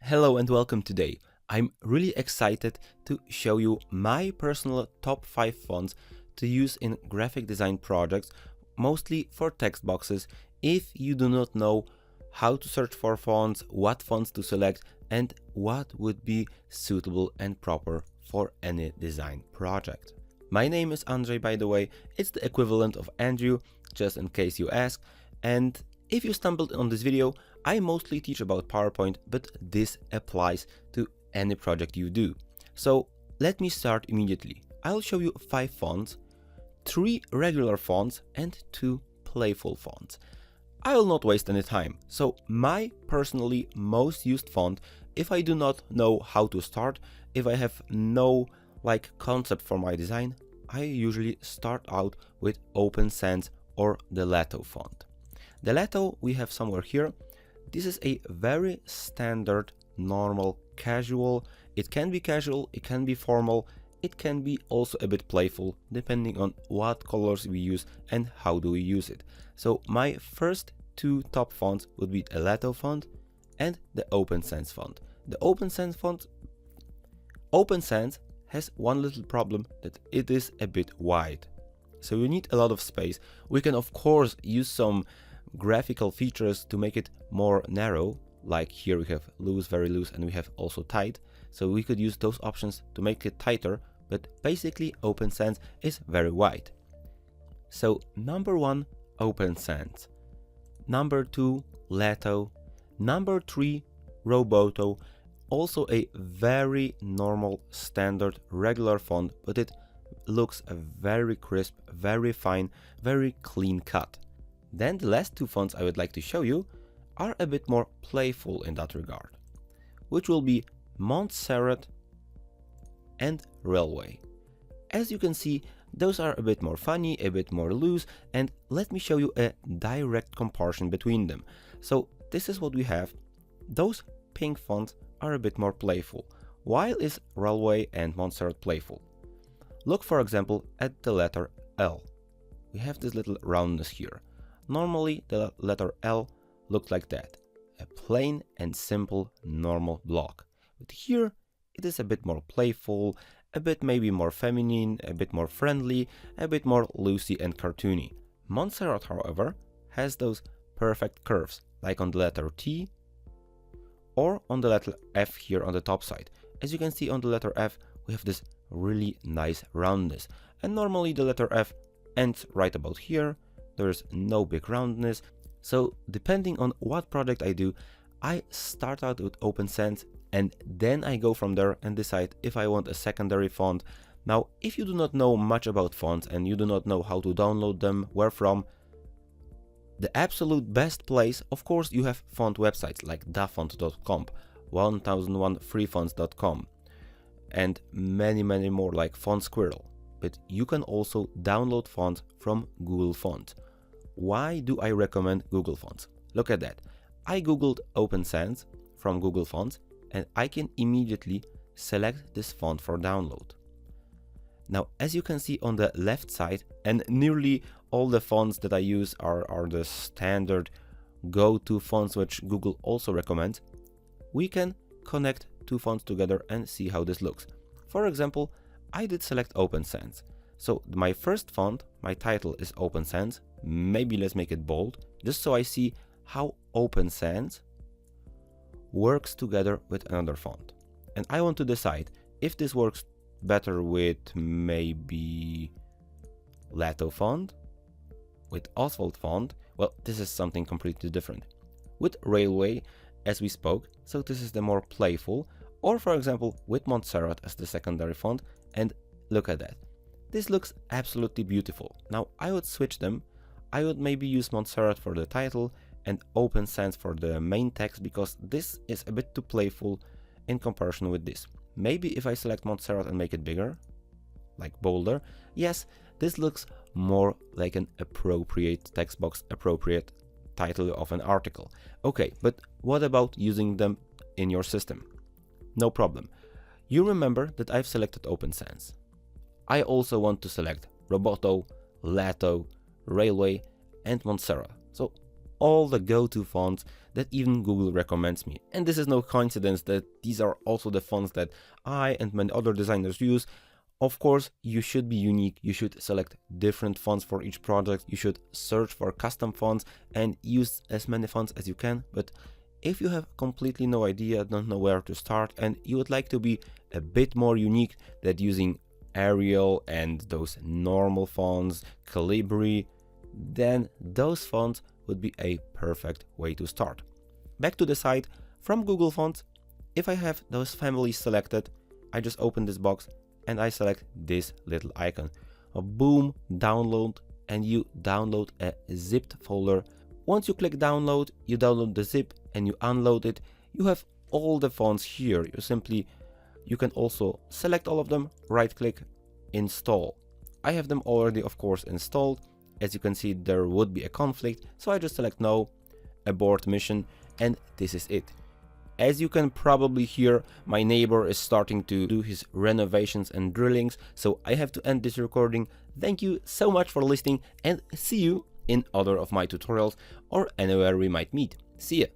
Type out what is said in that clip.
Hello and welcome today. I'm really excited to show you my personal top 5 fonts to use in graphic design projects, mostly for text boxes, if you do not know how to search for fonts, what fonts to select, and what would be suitable and proper for any design project. My name is Andrzej, by the way. It's the equivalent of Andrew, just in case you ask, and if you stumbled on this video, I mostly teach about PowerPoint, but this applies to any project you do. So let me start immediately. I'll show you 5 fonts, 3 regular fonts and 2 playful fonts. I will not waste any time. So my personally most used font, if I do not know how to start, if I have no concept for my design, I usually start out with Open Sans or the Lato font. The Lato we have somewhere here. This is a very standard, normal, casual. It can be casual, it can be formal, it can be also a bit playful, depending on what colors we use and how do we use it. So my first 2 top fonts would be the Lato font and the Open Sans font. The Open Sans font, Open Sans has one little problem, that it is a bit wide. So you need a lot of space. We can of course use some graphical features to make it more narrow, like here we have loose, very loose, and we have also tight. So we could use those options to make it tighter, but basically Open Sans is very wide. So number 1, Open Sans. Number 2, Lato. Number 3, Roboto. Also a very normal, standard, regular font, but it looks very crisp, very fine, very clean cut. Then the last 2 fonts I would like to show you are a bit more playful in that regard, which will be Montserrat and Railway. As you can see, those are a bit more funny, a bit more loose, and let me show you a direct comparison between them. So this is what we have. Those pink fonts are a bit more playful. While is Raleway and Monserrate playful? Look for example at the letter L. We have this little roundness here. Normally the letter L looks like that, a plain and simple normal block. But here it is a bit more playful, a bit maybe more feminine, a bit more friendly, a bit more loosey and cartoony. Montserrat, however, has those perfect curves, like on the letter T or on the letter F here on the top side. As you can see on the letter F, we have this really nice roundness, and normally the letter F ends right about here. There's no big roundness. So depending on what project I do, I start out with Open Sans and then I go from there and decide if I want a secondary font. Now, if you do not know much about fonts and you do not know how to download them, where from, the absolute best place, of course, you have font websites like dafont.com, 1001freefonts.com, and many more like Font Squirrel. But you can also download fonts from Google Fonts. Why do I recommend Google Fonts? Look at that. I googled Open Sans from Google Fonts and I can immediately select this font for download. Now, as you can see on the left side, and nearly all the fonts that I use are the standard go-to fonts which Google also recommends, we can connect 2 fonts together and see how this looks. For example, I did select Open Sans. So my first font, my title is Open Sans. Maybe let's make it bold, just so I see how Open Sans works together with another font. And I want to decide if this works better with maybe Lato font, with Oswald font. Well, this is something completely different. With Railway, as we spoke, so this is the more playful, or for example with Montserrat as the secondary font, and look at that. This looks absolutely beautiful. Now I would switch them. I would maybe use Montserrat for the title and Open Sans for the main text, because this is a bit too playful in comparison with this. Maybe if I select Montserrat and make it bigger, like bolder, yes, this looks more like an appropriate text box, appropriate title of an article. Okay, but what about using them in your system? No problem. You remember that I've selected Open Sans. I also want to select Roboto, Lato, Railway and Montserrat. So all the go-to fonts that even Google recommends me. And this is no coincidence that these are also the fonts that I and many other designers use. Of course, you should be unique, you should select different fonts for each project, you should search for custom fonts and use as many fonts as you can. But if you have completely no idea, don't know where to start, and you would like to be a bit more unique than using Arial and those normal fonts, Calibri, then those fonts would be a perfect way to start. Back to the site, from Google Fonts, if I have those families selected, I just open this box and I select this little icon. Boom, download, and you download a zipped folder. Once you click download, you download the zip and you unload it. You have all the fonts here. You can also select all of them, right click, install. I have them already, of course, installed. As you can see, there would be a conflict, so I just select no, abort mission, and this is it. As you can probably hear, my neighbor is starting to do his renovations and drillings, so I have to end this recording. Thank you so much for listening, and see you in other of my tutorials or anywhere we might meet. See ya!